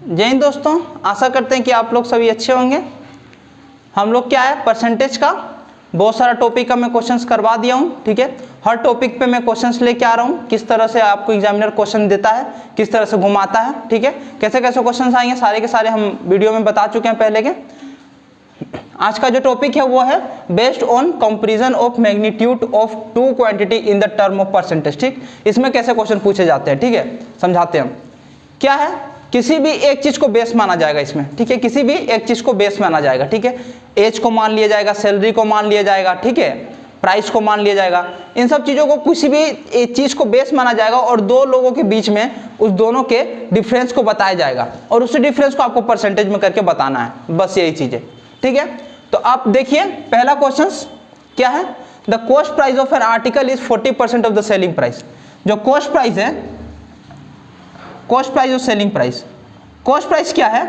जय हिंद दोस्तों, आशा करते हैं कि आप लोग सभी अच्छे होंगे। हम लोग क्या है, परसेंटेज का बहुत सारा टॉपिक का मैं क्वेश्चंस करवा दिया हूँ। ठीक है, हर टॉपिक पे मैं क्वेश्चंस लेके आ रहा हूँ, किस तरह से आपको एग्जामिनर क्वेश्चन देता है, किस तरह से घुमाता है। ठीक है, कैसे कैसे क्वेश्चंस आएंगे सारे के सारे हम वीडियो में बता चुके हैं पहले के। आज का जो टॉपिक है वो है based on comparison of magnitude of two quantity in the term of percentage. ठीक, इसमें कैसे क्वेश्चन पूछे जाते हैं, ठीक है, समझाते हैं हम। क्या है, किसी भी एक चीज को बेस माना जाएगा इसमें। ठीक है, किसी भी एक चीज को बेस माना जाएगा। ठीक है, एज को मान लिया जाएगा, सैलरी को मान लिया जाएगा, ठीक है, प्राइस को मान लिया जाएगा। इन सब चीजों को किसी भी एक चीज को बेस माना जाएगा और दो लोगों के बीच में उस दोनों के डिफरेंस को बताया जाएगा और उस डिफरेंस को आपको परसेंटेज में करके बताना है। बस यही चीज है। ठीक है, तो आप देखिए पहला क्वेश्चन क्या है, the cost price of an article is 40% of the selling price. जो कॉस्ट प्राइस है, cost price of selling price, cost price क्या है,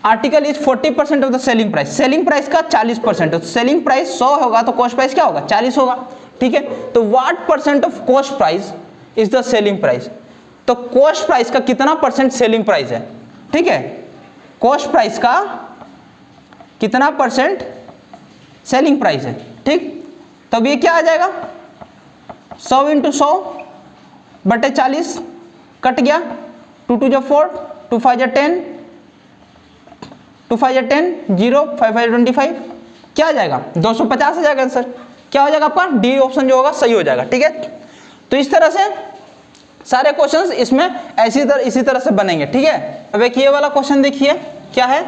article is 40% of the selling price. Selling price का 40%, सेलिंग प्राइस 100 होगा तो cost price क्या होगा, 40 होगा। ठीक है, तो what percent of cost price is the selling price. तो कॉस्ट प्राइस का कितना परसेंट सेलिंग प्राइस है। ठीक है, कॉस्ट प्राइस का कितना परसेंट सेलिंग प्राइस है। ठीक, तब ये क्या आ जाएगा, 100 इंटू 100 बटे 40 कट गया, 2 2 4, 2 5 10, 2 5 10, 0 5 5 25, क्या आ जाएगा, 250 आ जाएगा आंसर। क्या हो जाएगा आपका, डी ऑप्शन जो होगा सही हो जाएगा। ठीक है, तो इस तरह से सारे क्वेश्चंस इसमें इसी तरह से बनेंगे। ठीक है, अब एक ये वाला क्वेश्चन देखिए, क्या है,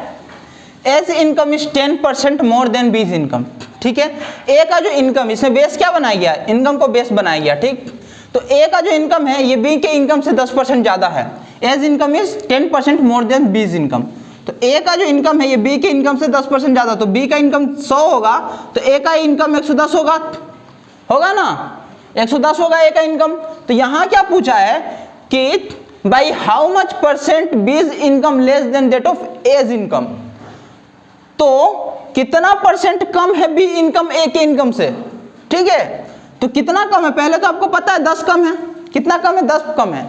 A's income is 10% more than B's income. ठीक है, ए का जो इनकम, इसमें बेस क्या बनाया गया, इनकम को बेस बनाया गया। ठीक, तो ए का जो इनकम है ये बी के इनकम से 10% ज्यादा है। A's income is 10% more than B's income. तो ए का जो इनकम है ये बी के इनकम से 10% ज्यादा, तो बी का इनकम 100 होगा तो ए का इनकम 110 होगा ना, 110 होगा ए का इनकम। तो यहां क्या पूछा है कि by how much percent B's income less than that of A's income. तो कितना परसेंट कम है बी इनकम ए के इनकम से। ठीक है, तो कितना कम है, पहले तो आपको पता है 10 कम है। कितना कम है, 10 कम है।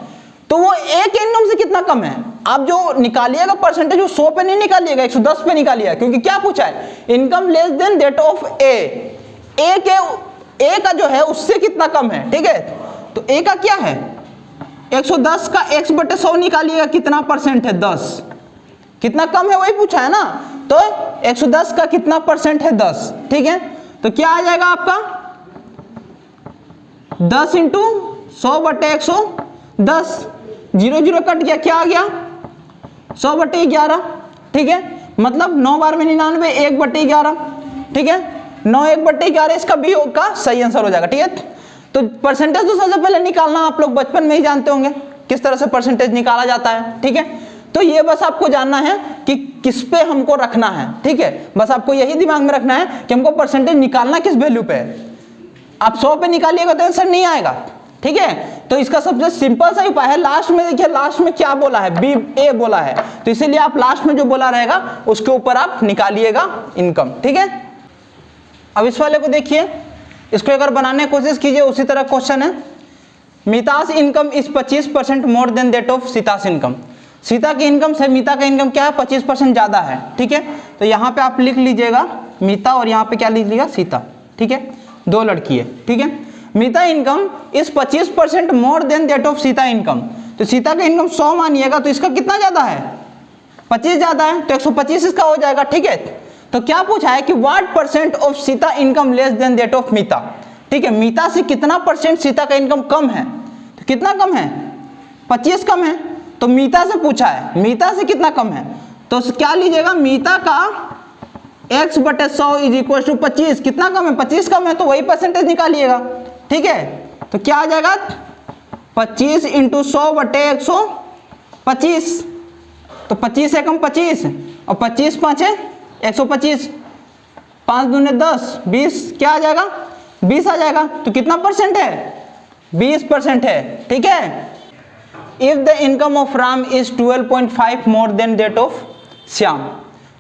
तो वो ए के इनकम से कितना कम है, आप जो निकालिएगा परसेंटेज वो 100 पे नहीं निकालिएगा, 110 पे निकालिएगा, क्योंकि क्या पूछा है, income less than that of A के का जो है उससे कितना कम है। ठीक है, तो ए का क्या है, 110 का x बटे 100 निकालिएगा, कितना परसेंट है, 10। कितना कम है वही पूछा है ना, तो 110 का कितना परसेंट है, 10। ठीक है, तो क्या आ जाएगा आपका 10 इंटू 100 बटे 110, 0 0 कट गया, क्या आ गया, 100 बटे 11। ठीक है, मतलब 9 बार में 99, 1 बटे 11। ठीक है, 9 1 बटे 11 इसका बी का सही आंसर हो जाएगा। ठीक है, तो परसेंटेज तो सबसे पहले निकालना आप लोग बचपन में ही जानते होंगे किस तरह से परसेंटेज निकाला जाता है। ठीक है, तो ये बस आपको जानना है कि किस पे हमको रखना है। ठीक है, बस आपको यही दिमाग में रखना है कि हमको परसेंटेज निकालना किस वैल्यू पे है। आप 100 पे निकालिएगा तो आंसर नहीं आएगा। ठीक है, तो इसका सबसे सिंपल सा उपाय है, लास्ट में देखिए, लास्ट में क्या बोला है, बी ए बोला है, तो इसीलिए आप लास्ट में जो बोला रहेगा उसके ऊपर आप निकालिएगा इनकम। ठीक है, अब इस वाले को देखिए, इसको अगर बनाने की कोशिश कीजिए, उसी तरह क्वेश्चन है, Meeta's income is 25% more than that of Sita's income. Sita की इनकम से मीता का इनकम क्या है, 25% ज्यादा है। ठीक है, तो यहाँ पे आप लिख लीजिएगा मीता और यहाँ पे क्या लिख लीजिएगा, सीता। ठीक है, दो लड़की है। ठीक है, Meeta income is 25% more than that of Sita income. तो सीता का इनकम 100 मानिएगा तो इसका कितना ज्यादा है, 25 ज्यादा है, तो 125 इसका हो जाएगा। ठीक है, तो क्या पूछा है कि what percent of Sita income less than that of Meeta. ठीक है, मीता से कितना परसेंट सीता का इनकम कम है, तो कितना कम है, 25 कम है। तो मीता से पूछा है, मीता से कितना कम है, तो क्या लीजिएगा, मीता का x बटे 100 इज इक्वल टू 25, कितना कम है, 25 कम है, तो वही परसेंटेज निकालिएगा। ठीक है, तो क्या आ जाएगा, 25 इंटू 100 बटे 125, तो 25 से कम 25 और 25 5 है 125, 5 दूने 10, 20, क्या आ जाएगा, 20 आ जाएगा। तो कितना परसेंट है, 20% है। ठीक है, if the income of Ram is 12.5 more than that of Shyam.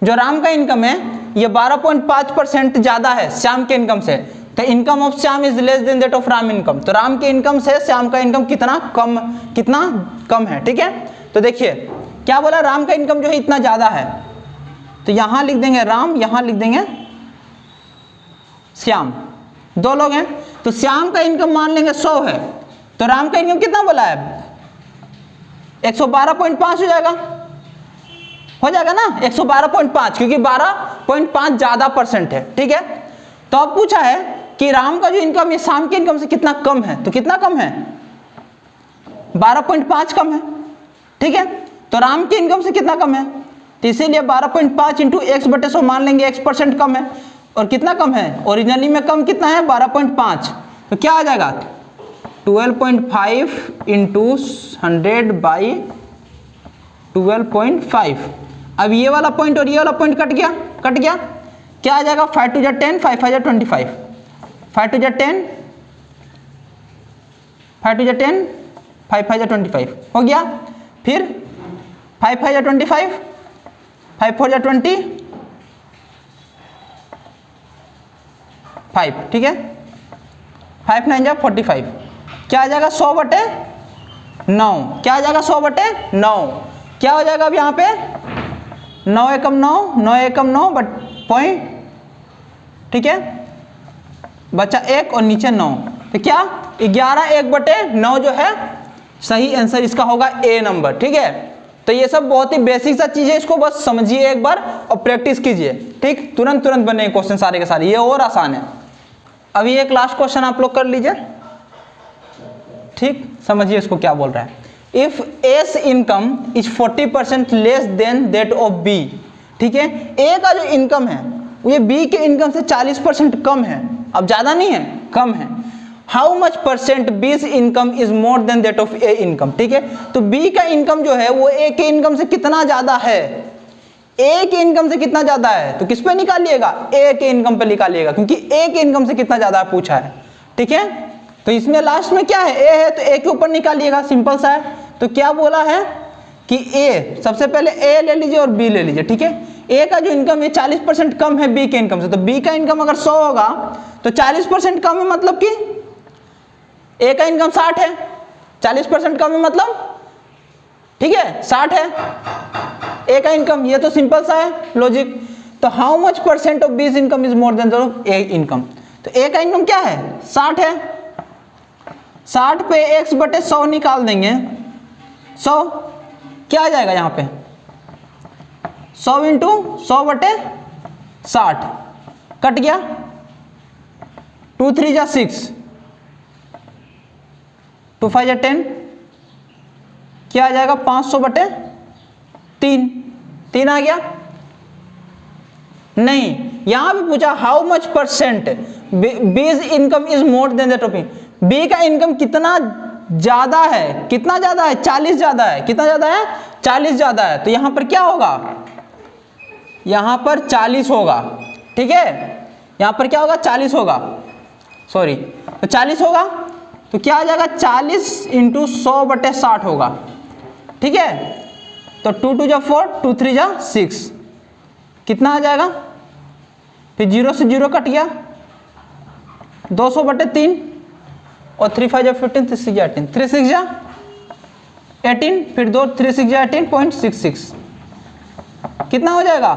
जो राम का इनकम है ये 12.5% ज्यादा है श्याम के इनकम से, तो income of Shyam is less than that of Ram income. तो राम के इनकम से श्याम का इनकम कितना कम है। ठीक है, तो देखिए क्या बोला, राम का इनकम जो है इतना ज़्यादा है, तो यहाँ लिख देंगे राम, यहाँ लिख देंगे श्याम, दो लोग हैं, तो श्याम का इनकम मान लेंगे 100 है, तो राम का इनकम कितना बोला है 112.5 हो जाएगा ना 112.5, क्योंकि 12.5 ज़्यादा परसेंट है, ठीक है। तो अब पूछा है कि राम का जो इनकम ये श्याम के इनकम से कितना कम है, तो कितना कम है 12.5 कम है, ठीक है। तो राम की इनकम से कितना कम है, तो इसीलिए 12.5 इंटू x/100 मान लेंगे, x% कम है, और कितना कम है ओरिजिनली में कम कितना है 12.5, तो क्या आ जाएगा 12.5 इंटू 100/12.5। अब ये वाला पॉइंट और ये वाला पॉइंट कट गया, क्या आ जाएगा 5 2 10, 5 5 25, 5 2 10, 5 2 10, 5 5 25 हो गया। फिर 5 5 25, 5 4 20, 5, ठीक है। 5 9 45, क्या आ जाएगा 100/9, क्या आ जाएगा 100/9, क्या हो जाएगा अब यहाँ पे 9 एकम 9, 9 एकम 9 बट पॉइंट, ठीक है, बचा 1 और नीचे 9, तो क्या 11 1/9 जो है सही आंसर इसका होगा ए नंबर, ठीक है। तो ये सब बहुत ही बेसिक सा चीज़ है, इसको बस समझिए एक बार और प्रैक्टिस कीजिए, ठीक, तुरंत बनेंगे क्वेश्चन सारे के सारे, ये और आसान है। अभी एक लास्ट क्वेश्चन आप लोग कर लीजिए, ठीक, समझिए इसको क्या बोल रहा है। If A's income is 40% less than that of B, ठीक है, ए का जो इनकम है ये बी के इनकम से 40% कम है, अब ज़्यादा नहीं है, कम है। How much percent B's income is more than that of A income, ठीक है। तो बी का इनकम जो है वो ए के इनकम से कितना ज़्यादा है, ए के इनकम से कितना ज़्यादा है, तो किस पे निकालिएगा, ए के इनकम पे निकालिएगा, क्योंकि ए के इनकम से कितना ज़्यादा पूछा है, ठीक है। तो इसमें लास्ट में क्या है, ए है, तो ए के ऊपर निकालिएगा, सिंपल सा है। तो क्या बोला है कि ए, सबसे पहले ए ले लीजिए और बी ले लीजिए, ठीक है। ए का जो इनकम है 40% कम है बी के इनकम से, तो बी का इनकम अगर 100 होगा तो 40% कम है, मतलब कि ए का इनकम 60 है, 40% कम है मतलब, ठीक है, 60 है ए का इनकम, ये तो सिंपल सा है लॉजिक। तो how much percent of B's income is more than A income, तो ए का इनकम क्या है 60 है, 60 पे x/100 निकाल देंगे, 100 क्या आ जाएगा यहाँ पे 100 इंटू 100/60 कट गया, 2 3 जा 6, 2 5 जा 10, क्या आ जाएगा 500/3, 3 आ गया। नहीं, यहां पे पूछा how much percent B's income is more than that of B, B का इनकम कितना ज्यादा है, कितना ज्यादा है 40 ज्यादा है, कितना ज्यादा है 40 ज्यादा है, तो यहां पर क्या होगा, यहां पर 40 होगा, ठीक है, यहां पर क्या होगा 40 होगा, सॉरी, तो 40 होगा, तो क्या आ जाएगा 40 इंटू 100/60 होगा, ठीक है। तो 2 2 जा 4, 2 3 जा 6, कितना आ जाएगा, फिर 0 से 0 कट गया, 200/3 और 3 5 जा 15, 3 6 जा 18, 3 6 जा 18, फिर 2 3 6 जा 18.66, कितना हो जाएगा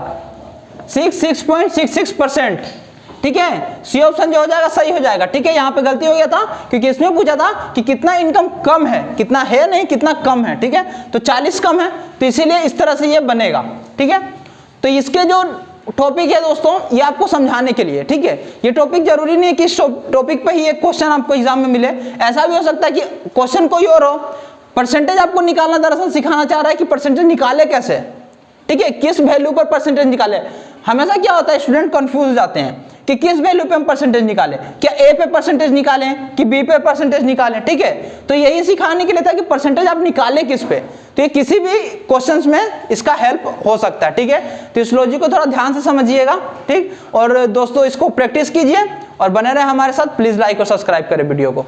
66.66%, ठीक है। सी ऑप्शन जो हो जाएगा सही हो जाएगा, ठीक है। यहाँ पे गलती हो गया था क्योंकि इसमें पूछा था कि कितना इनकम कम है, कितना है नहीं, कितना कम है, ठीक है। तो 40 कम है, तो इसीलिए इस तरह से ये बनेगा, ठीक है। तो इसके जो टॉपिक है दोस्तों, ये आपको समझाने के लिए, ठीक है। ये टॉपिक जरूरी नहीं है कि इस टॉपिक पे ही एक क्वेश्चन आपको एग्जाम में मिले, ऐसा भी हो सकता है कि क्वेश्चन कोई और हो, परसेंटेज आपको निकालना दरअसल सिखाना चाह रहा है कि परसेंटेज निकाले कैसे, ठीक है, किस वैल्यू पर परसेंटेज निकाले। हमेशा क्या होता है स्टूडेंट कंफ्यूज हो जाते हैं कि किस वैल्यू पे हम परसेंटेज निकालें, क्या ए पे परसेंटेज निकालें कि बी पे परसेंटेज निकालें, ठीक है। तो यही सिखाने के लिए था कि परसेंटेज आप निकालें किस पे, तो ये किसी भी क्वेश्चंस में इसका हेल्प हो सकता है, ठीक है। तो इस लॉजिक को थोड़ा ध्यान से समझिएगा, ठीक। और दोस्तों इसको प्रैक्टिस कीजिए और बने रहे हमारे साथ, प्लीज लाइक और सब्सक्राइब करें वीडियो को।